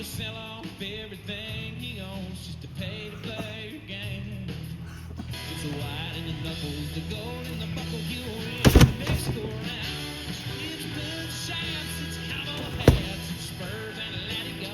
sell off everything he owns just to pay to play your game. It's the white in the knuckles, the gold in the buckle, you win the next go round. It's blood shafts, it's cowboy hats, it's spurs and let it go.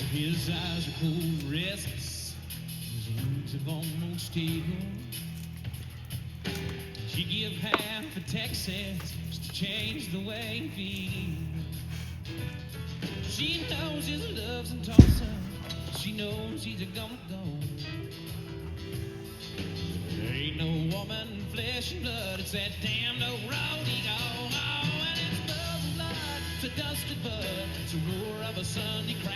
His eyes are cold and restless, his words have almost evil. She give half a Texas just to change the way he feels. She knows his love's in Tulsa, she knows he's a gonna go. There ain't no woman, flesh and blood, it's that damn old road he go. Oh, and it's bubbling blood, it's a dusted bud, it's a roar of a Sunday crap.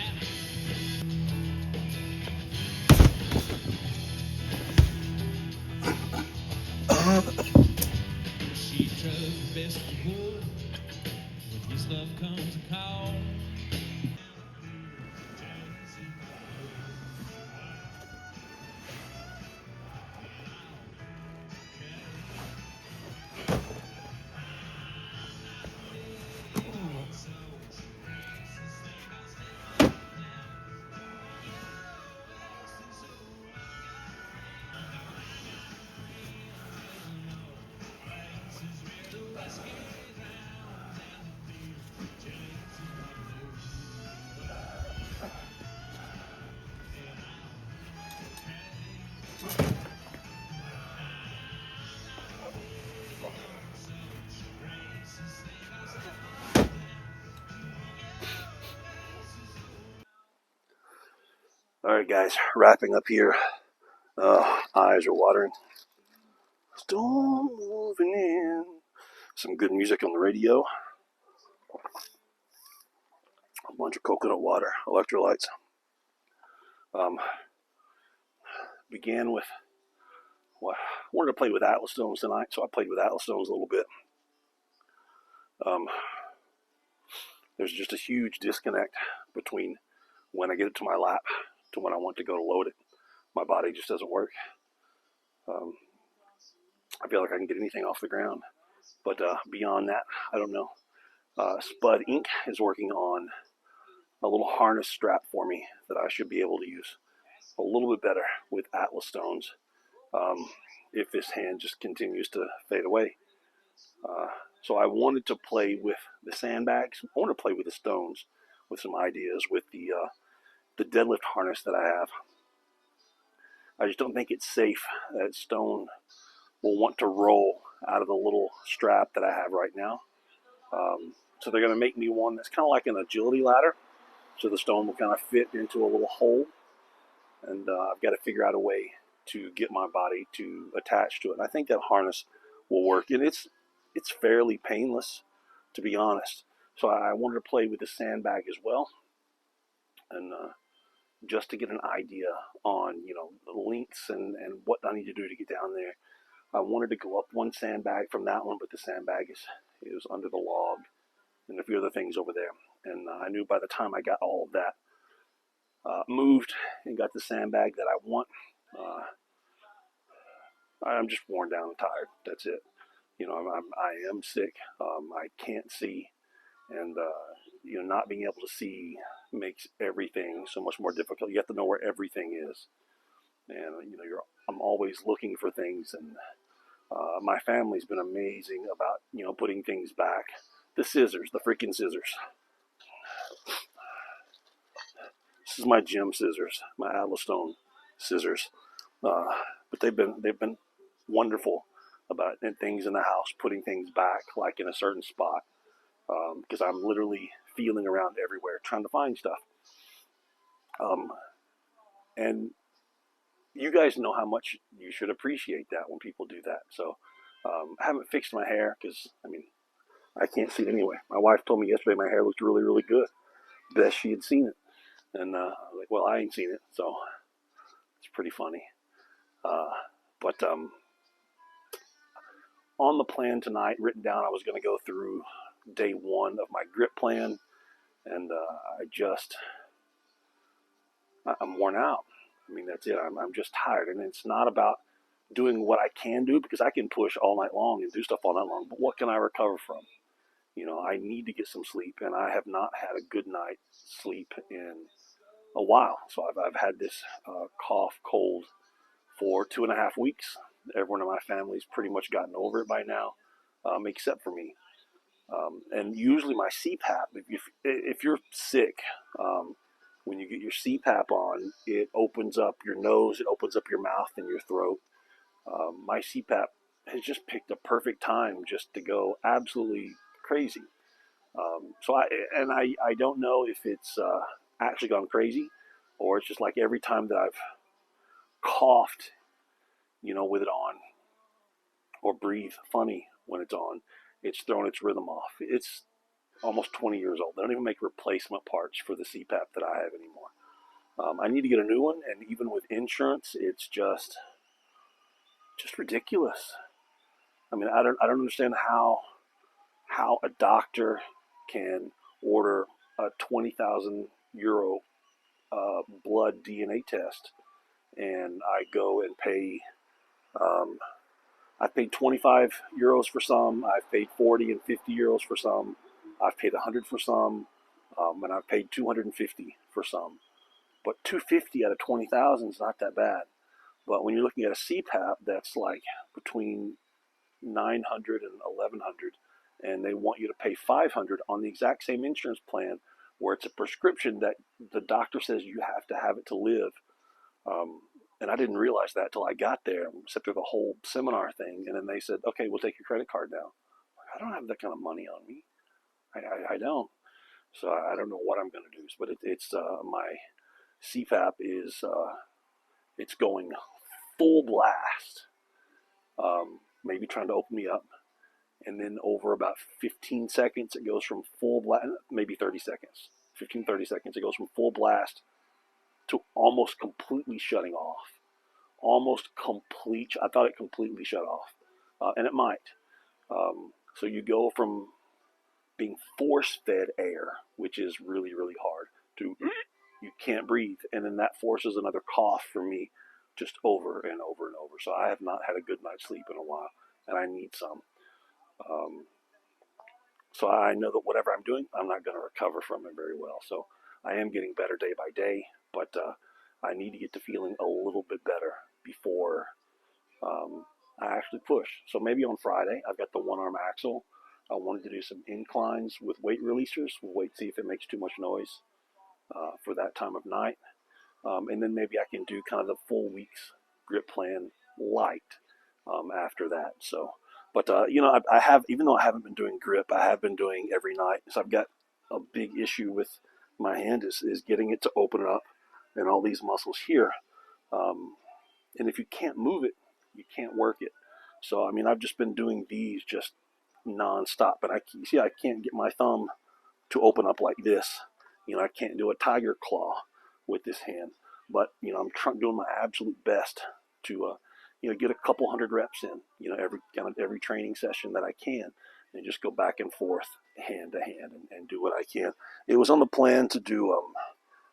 She trusts the best he would when his love comes a call. All right, guys, wrapping up here. Eyes are watering. Storm moving in. Some good music on the radio. A bunch of coconut water, electrolytes. Began with what I wanted to play with Atlas Stones tonight, so I played with Atlas Stones a little bit. There's just a huge disconnect between when I get it to my lap to when I want to go to load it. My body just doesn't work. I feel like I can get anything off the ground, but beyond that, I don't know. Spud Inc. is working on a little harness strap for me that I should be able to use a little bit better with Atlas Stones if this hand just continues to fade away. So I wanted to play with the Sandbags. I want to play with the Stones with some ideas with the deadlift harness that I have. I just don't think it's safe that Stone will want to roll out of the little strap that I have right now. So they're going to make me one that's kind of like an agility ladder. So the Stone will kind of fit into a little hole. And I've got to figure out a way to get my body to attach to it. And I think that harness will work. And it's fairly painless, to be honest. So I wanted to play with the Sandbag as well. And just to get an idea on, the lengths and what I need to do to get down there. I wanted to go up one sandbag from that one, but the Sandbag is under the log and a few other things over there. And I knew by the time I got all of that moved and got the Sandbag that I want, I'm just worn down and tired. That's it. I am sick. I can't see, and not being able to see makes everything so much more difficult. You have to know where everything is, and I'm always looking for things. And my family's been amazing about putting things back. The scissors, the freaking scissors. This is my gym scissors, my Atlas Stone scissors. But they've been wonderful about things in the house, putting things back like in a certain spot. Because I'm literally feeling around everywhere trying to find stuff. And you guys know how much you should appreciate that when people do that. So I haven't fixed my hair because, I can't see it anyway. My wife told me yesterday my hair looked really, really good. Best she had seen it. And well, I ain't seen it, so it's pretty funny. But on the plan tonight, written down, I was going to go through day one of my grip plan, and I'm worn out. I mean, that's it. I'm just tired, and it's not about doing what I can do, because I can push all night long and do stuff all night long. But what can I recover from? I need to get some sleep, and I have not had a good night's sleep in a while. So I've had this cough, cold for 2.5 weeks. Everyone in my family's pretty much gotten over it by now, except for me. And usually my CPAP, if you're sick, when you get your CPAP on, it opens up your nose, it opens up your mouth and your throat. My CPAP has just picked a perfect time just to go absolutely crazy. So I don't know if it's actually gone crazy, or it's just like every time that I've coughed, with it on, or breathe funny when it's on, it's thrown its rhythm off. It's almost 20 years old. They don't even make replacement parts for the CPAP that I have anymore. I need to get a new one, and even with insurance, it's just ridiculous. I mean, I don't understand how a doctor can order a 20,000 euro blood DNA test, and I go and pay. I've paid 25 euros for some. I've paid 40 and 50 euros for some. I've paid 100 for some, and I've paid 250 for some. But 250 out of 20,000 is not that bad. But when you're looking at a CPAP that's like between 900 and 1100, and they want you to pay 500 on the exact same insurance plan, where it's a prescription that the doctor says you have to have it to live. And I didn't realize that till I got there, sat through the whole seminar thing, and then they said, "Okay, we'll take your credit card now." I don't have that kind of money on me. I don't. So I don't know what I'm going to do. But it's my CPAP is it's going full blast. Maybe trying to open me up, and then over about 15 seconds, it goes from full blast, maybe 30 seconds, 15, 30 seconds, it goes from full blast to almost completely shutting off. Almost complete. I thought it completely shut off, and it might. So you go from being force-fed air, which is really, really hard, to you can't breathe, and then that forces another cough for me, just over and over and over. So I have not had a good night's sleep in a while, and I need some. So I know that whatever I'm doing, I'm not going to recover from it very well. So I am getting better day by day, but I need to get to feeling a little bit better before I actually push. So maybe on Friday, I've got the one-arm axle. I wanted to do some inclines with weight releasers. We'll wait to see if it makes too much noise for that time of night. And then maybe I can do kind of the full week's grip plan light after that. So, but I have, even though I haven't been doing grip, I have been doing every night. So I've got a big issue with my hand is getting it to open up, and all these muscles here. And if you can't move it, you can't work it. So, I mean, I've just been doing these just nonstop. And I can't get my thumb to open up like this. I can't do a tiger claw with this hand. But, I'm doing my absolute best to, get a couple hundred reps in, every training session that I can, and just go back and forth, hand to hand, and do what I can. It was on the plan to do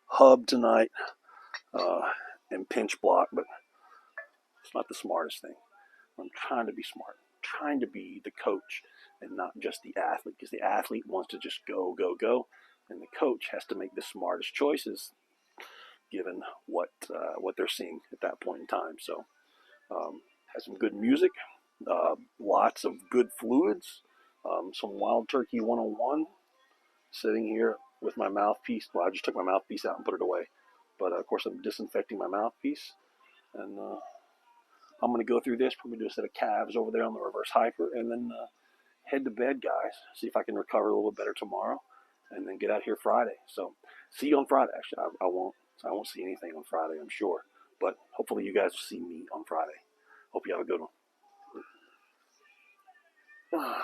hub tonight and pinch block, but it's not the smartest thing. I'm trying to be smart, trying to be the coach and not just the athlete, because the athlete wants to just go, go, go, and the coach has to make the smartest choices given what they're seeing at that point in time. So, has some good music, lots of good fluids, some Wild Turkey 101. Sitting here with my mouthpiece. Well, I just took my mouthpiece out and put it away, but of course I'm disinfecting my mouthpiece, and I'm going to go through this, probably do a set of calves over there on the reverse hyper, and then head to bed, guys. See if I can recover a little bit better tomorrow, and then get out here Friday. So see you on friday. Actually, I won't see anything on Friday, I'm sure, but hopefully you guys will see me on Friday. Hope you have a good one.